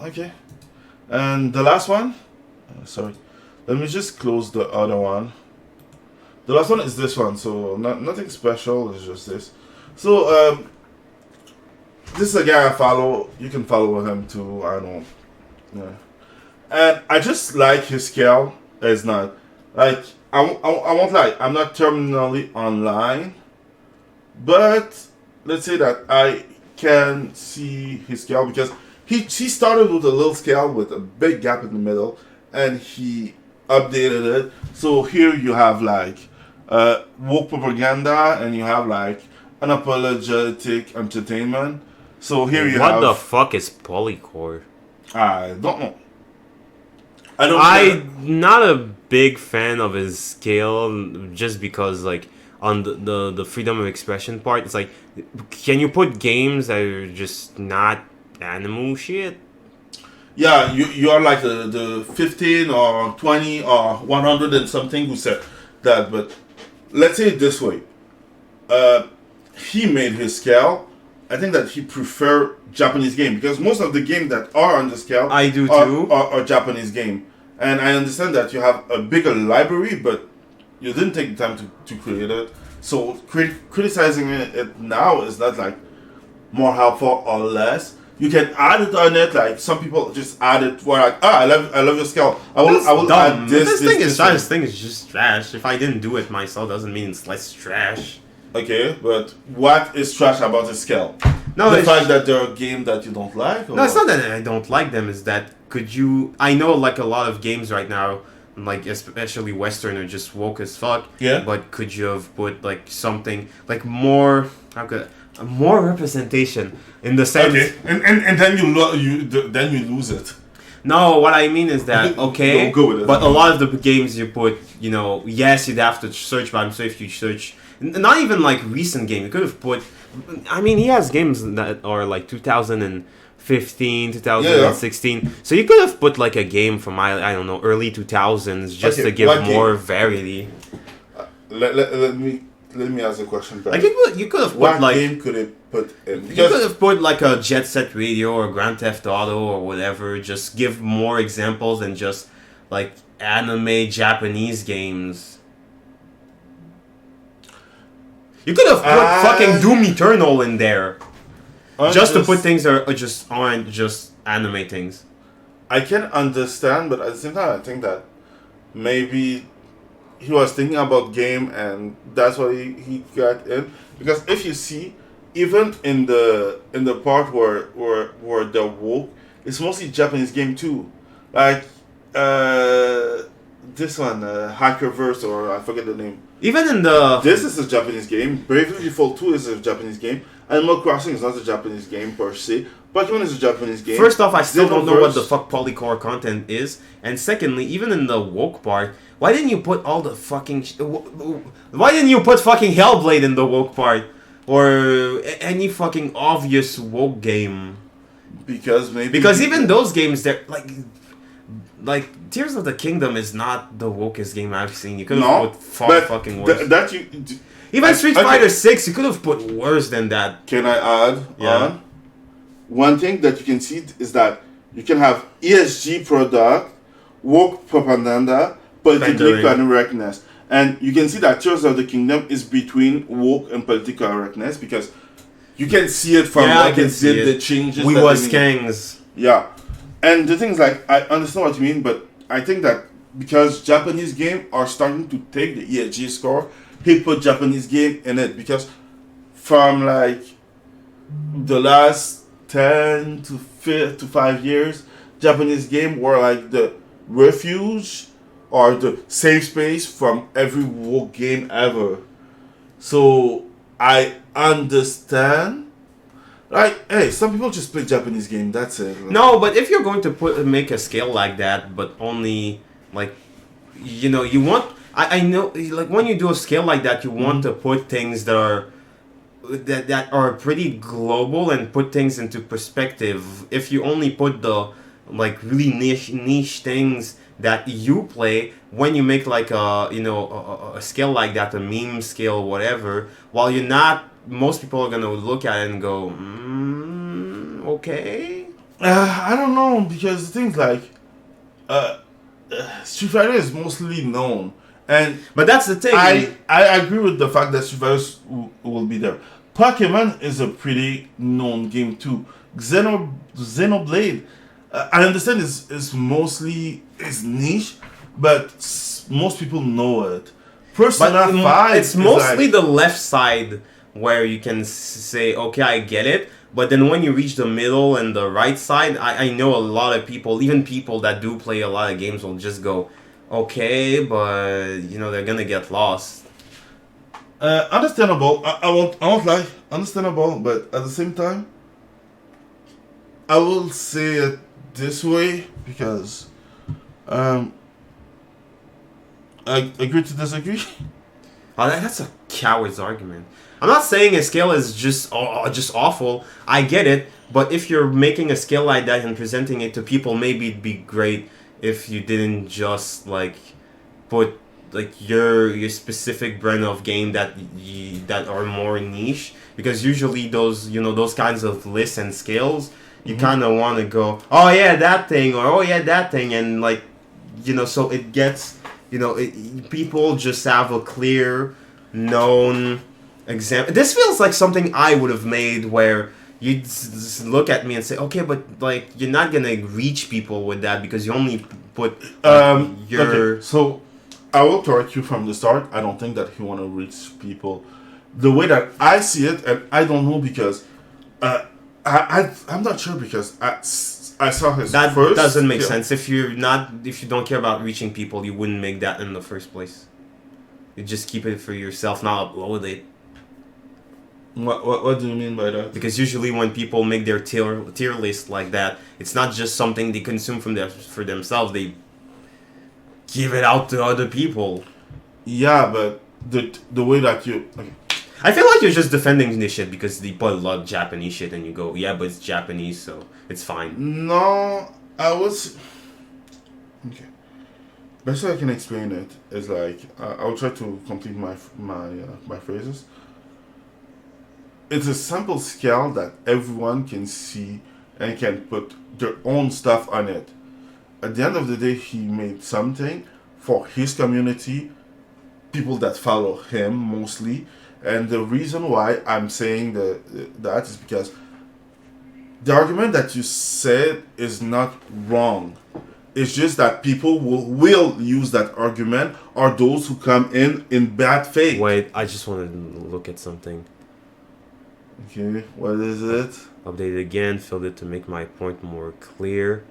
Okay. And the last one. Sorry. Let me just close the other one. The last one is this one, so nothing special. It's just this. So this is a guy I follow. You can follow him too. I don't. Yeah. And I just like his scale. It's not like I won't lie. I'm not terminally online, but let's say that I can see his scale because he started with a little scale with a big gap in the middle, and he updated it. So here you have like woke propaganda, and you have like unapologetic entertainment. So here you What the have fuck is polycore? I don't know. I don't. I'm not a big fan of his scale just because, like, on the freedom of expression part, it's like, can you put games that are just not animal shit? Yeah, you are like the 15 or 20 or 100 and something who said that, but let's say it this way. Uh, he made his scale. I think that he prefer Japanese game because most of the games that are on the scale I do are, too. are Japanese game. And I understand that you have a bigger library, but you didn't take the time to create it. So criticizing it now is not like more helpful or less. You can add it on it. Like some people just add it. Where like, I love your scale. That's I will dumb. add this. This thing is just trash. If I didn't do it myself, doesn't mean it's less trash. Okay, but what is trash about the scale? No, The it's fact that there are games that you don't like. Or no, it's what? not that I don't like them. Is that could you? I know like a lot of games right now, like especially Western, are just woke as fuck. Yeah. But could you have put like something like more? How could more representation in the sense? Okay, and then then you lose it. No, what I mean is that okay, Go with it. but a lot of the games you put, you know, yes, you'd have to search, but I'm sure if you search, not even like recent game, you could have put. I mean, he has games that are like 2015, 2016. So you could have put like a game from I don't know early 2000s just Okay, to give what more game? variety. Let me ask a question back. Like you could have put What like game could it put in? you Because could have put like a Jet Set Radio or Grand Theft Auto or whatever. Just give more examples than just like anime Japanese games. You could have put fucking Doom Eternal in there just to put things that aren't just anime things. I can understand, but at the same time, I think that maybe he was thinking about game, and that's why he got in. Because if you see, even in the part where the woke, it's mostly Japanese game too. Like this one, Hackerverse, or I forget the name. Even in the This is a Japanese game. Bravely Default 2 is a Japanese game. Animal Crossing is not a Japanese game per se. Pokemon is a Japanese game. first off, I still don't know what the Xenoverse- fuck polycore content is, and secondly, even in the woke part, why didn't you put all the fucking? Why didn't you put fucking Hellblade in the woke part, or any fucking obvious woke game? Because maybe Because even those games, they're like Tears of the Kingdom is not the wokest game I've seen. You could have no, put far but fucking worse. that you Even Street okay. Fighter 6, you could have put worse than that. Can I add Yeah. on? One thing that you can see is that you can have ESG product, woke propaganda, politically Pandering. correctness, and you can see that Tears of the Kingdom is between woke and political correctness because you can see it from Yeah, I what can they see did, it. the changes. We that was they made. kangs. Yeah, and the thing is, like, I understand what you mean, but I think that because Japanese game are starting to take the ESG score, he put Japanese game in it because from like the last 10 to 5 years, Japanese game were like the refuge or the safe space from every woke game ever. So I understand. Like, hey, some people just play Japanese game. That's it. No, but if you're going to make a scale like that, but only like, you know, you want. I know, like when you do a scale like that, you want to put things that are pretty global and put things into perspective. If you only put the like really niche things that you play, when you make like a scale like that, a meme scale, whatever, while you're not, most people are gonna look at it and go, okay. I don't know because the things like uh, Street Fighter is mostly known, and But that's the thing. I agree with the fact that Street Fighter will be there. Pokemon is a pretty known game too. Xenoblade, I understand is mostly is niche, but most people know it. Persona But 5 it's is mostly like, the left side where you can say, okay, I get it. But then when you reach the middle and the right side, I know a lot of people, even people that do play a lot of games, will just go, okay, but they're gonna get lost. understandable. I won't lie, understandable, but at the same time, I will say it this way because um, I agree to disagree. Oh, that's a coward's argument. I'm not saying a scale is just awful. I get it, but if you're making a scale like that and presenting it to people, maybe it'd be great if you didn't just like put like your specific brand of game that are more niche, because usually those kinds of lists and scales you kind of want to go, oh yeah, that thing, or oh yeah, that thing, and like so it gets people just have a clear known example. This feels like something I would have made, where you look at me and say, okay, but like you're not gonna reach people with that because you only put your. Okay, so I will correct you from the start. I don't think that he want to reach people the way that I see it, and I don't know because I'm not sure because I saw his That first. doesn't make sense. If you don't care about reaching people, you wouldn't make that in the first place. You just keep it for yourself, not upload it. What do you mean by that? Because usually when people make their tier list like that, it's not just something they consume for themselves. They give it out to other people. Yeah, but the way that you okay. I feel like you're just defending this shit because they put a lot of Japanese shit and you go, yeah, but it's Japanese, so it's fine. No, I was okay. Best way I can explain it is like I'll try to complete my phrases. It's a simple scale that everyone can see and can put their own stuff on it. At the end of the day, he made something for his community, people that follow him mostly. And the reason why I'm saying that is because the argument that you said is not wrong. It's just that people will use that argument, or those who come in bad faith. Wait, I just want to look at something. Okay, what is it? Update it again, filled it to make my point more clear.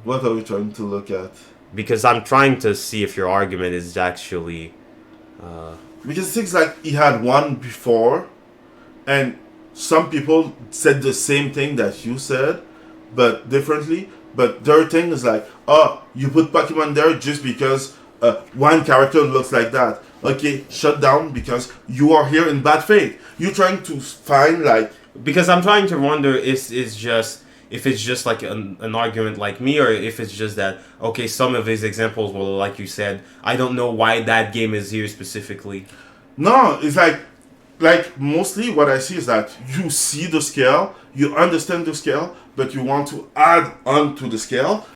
What are we trying to look at? Because I'm trying to see if your argument is actually. Because it seems like he had one before, and some people said the same thing that you said, but differently. But their thing is like, oh, you put Pokemon there just because one character looks like that. Okay, shut down because you are here in bad faith. You're trying to find like. Because I'm trying to wonder if it's just like an argument like me, or if it's just that, okay, some of his examples were like you said, I don't know why that game is here specifically. No, it's like mostly what I see is that you see the scale, you understand the scale, but you want to add on to the scale.